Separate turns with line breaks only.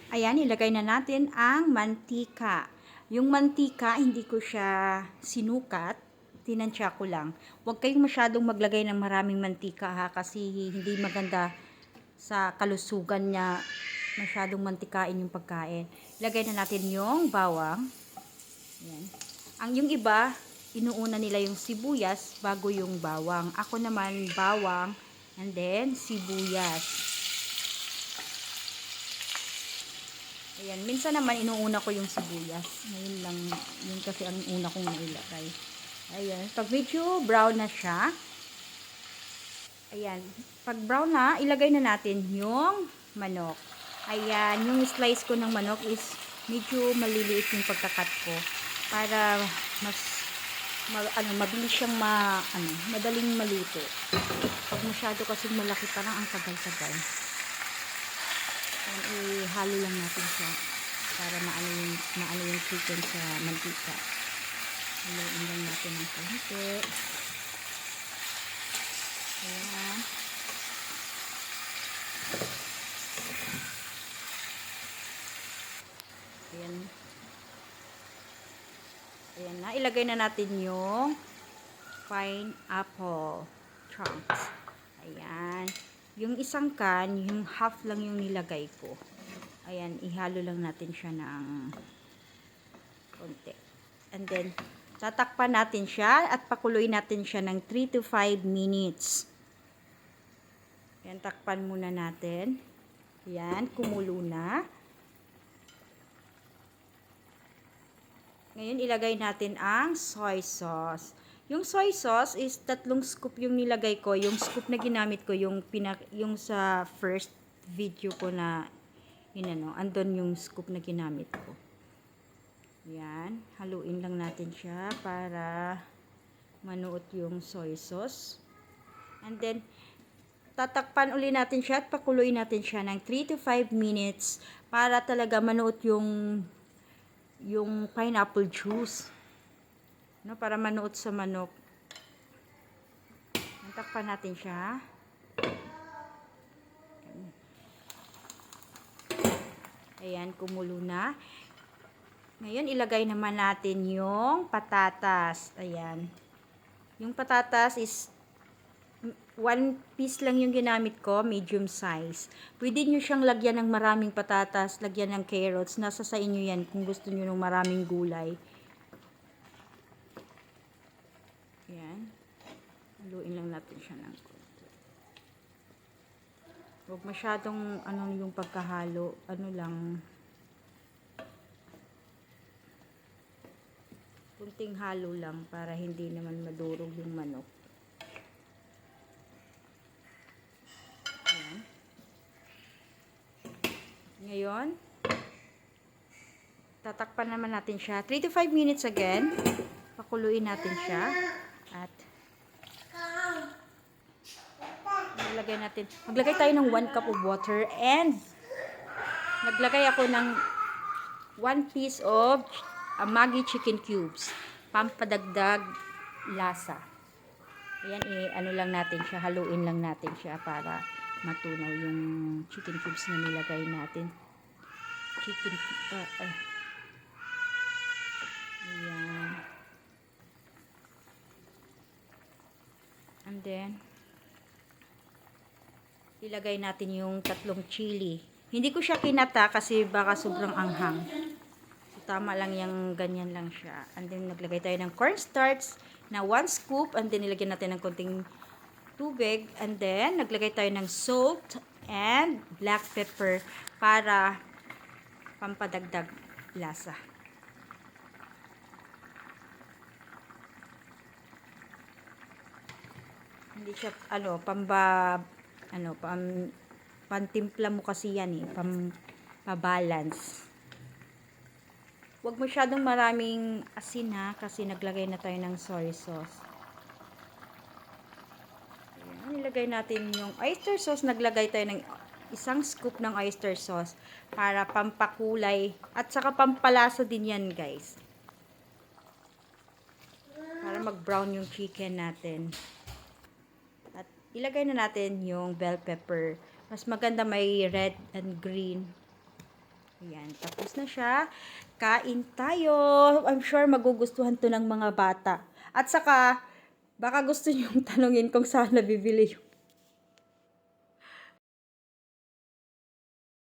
Ayan, ilagay na natin ang mantika. Yung mantika, hindi ko siya sinukat. Tinansya ko lang. Huwag kayong masyadong maglagay ng maraming mantika ha, kasi hindi maganda sa kalusugan niya masyadong mantikain yung pagkain. Ilagay na natin yung bawang. Ayan. Yung iba, inuuna nila yung sibuyas bago yung bawang. Ako naman, bawang and then sibuyas. Ayan, minsan naman inuuna ko yung sibuyas. Ngayon lang, yun kasi ang una kong nailagay. Ayan, pag medyo brown na siya, ayan, pag brown na, ilagay na natin yung manok. Ayan, yung slice ko ng manok is medyo maliliit yung pagkakat ko para mas mabilis siyang madaling maluto. Pag masyado kasing malaki, parang ang tagal-tagal. Ihalo lang natin siya para maano yung chicken sa mantika. Haluin lang natin ng konti. Ayan. Ayan. Ayan na. Ilagay na natin yung pineapple chunks. Ayan. Yung isang can, yung half lang yung nilagay ko. Ayan, ihalo lang natin siya ng konti. And then, tatakpan natin siya at pakuluin natin siya ng 3 to 5 minutes. Ayan, takpan muna natin. Ayan, kumulo na. Ngayon, ilagay natin ang soy sauce. Yung soy sauce is 3 scoop yung nilagay ko. Yung scoop na ginamit ko, yung sa first video ko na andun yung scoop na ginamit ko. Yan, haluin lang natin siya para manuot yung soy sauce. And then, tatakpan uli natin siya at pakuluin natin siya ng 3 to 5 minutes para talaga manuot yung pineapple juice. No, para manuot sa manok. Takpan natin siya. Ayan, kumulo na. Ngayon, ilagay naman natin yung patatas. Ayan. Yung patatas is 1 piece lang yung ginamit ko, medium size. Pwede nyo siyang lagyan ng maraming patatas, lagyan ng carrots. Nasa sa inyo yan kung gusto nyo ng maraming gulay. Ayan. Haluin lang natin siya ng konti. Huwag masyadong yung pagkahalo. Lang. Kunting halo lang para hindi naman madurog yung manok. Ayan. Ngayon, tatakpan naman natin siya. 3 to 5 minutes again. Pakuluin natin siya. At maglagay tayo ng 1 cup of water and naglagay ako ng 1 piece of Maggi chicken cubes. Pampadagdag lasa. Ayan, lang natin siya, haluin lang natin siya para matunaw yung chicken cubes na nilagay natin. Ayan. And then, ilagay natin yung 3 chili. Hindi ko siya kinata kasi baka sobrang anghang. So, tama lang yung ganyan lang siya. And then, naglagay tayo ng cornstarch na 1 scoop. And then, nilagyan natin ng konting tubig. And then, naglagay tayo ng salt and black pepper para pampadagdag lasa. Hindi siya, pantimpla mo kasi yan pabalance. Huwag masyadong maraming asin ha, kasi naglagay na tayo ng soy sauce. Ayan, nilagay natin yung oyster sauce. Naglagay tayo ng 1 scoop ng oyster sauce para pampakulay at saka pampalasa din yan, guys. Para mag-brown yung chicken natin. At ilagay na natin yung bell pepper. Mas maganda may red and green. Ayan, tapos na siya. Kain tayo. I'm sure magugustuhan to ng mga bata. At saka, baka gusto niyong tanungin kung saan nabibili yung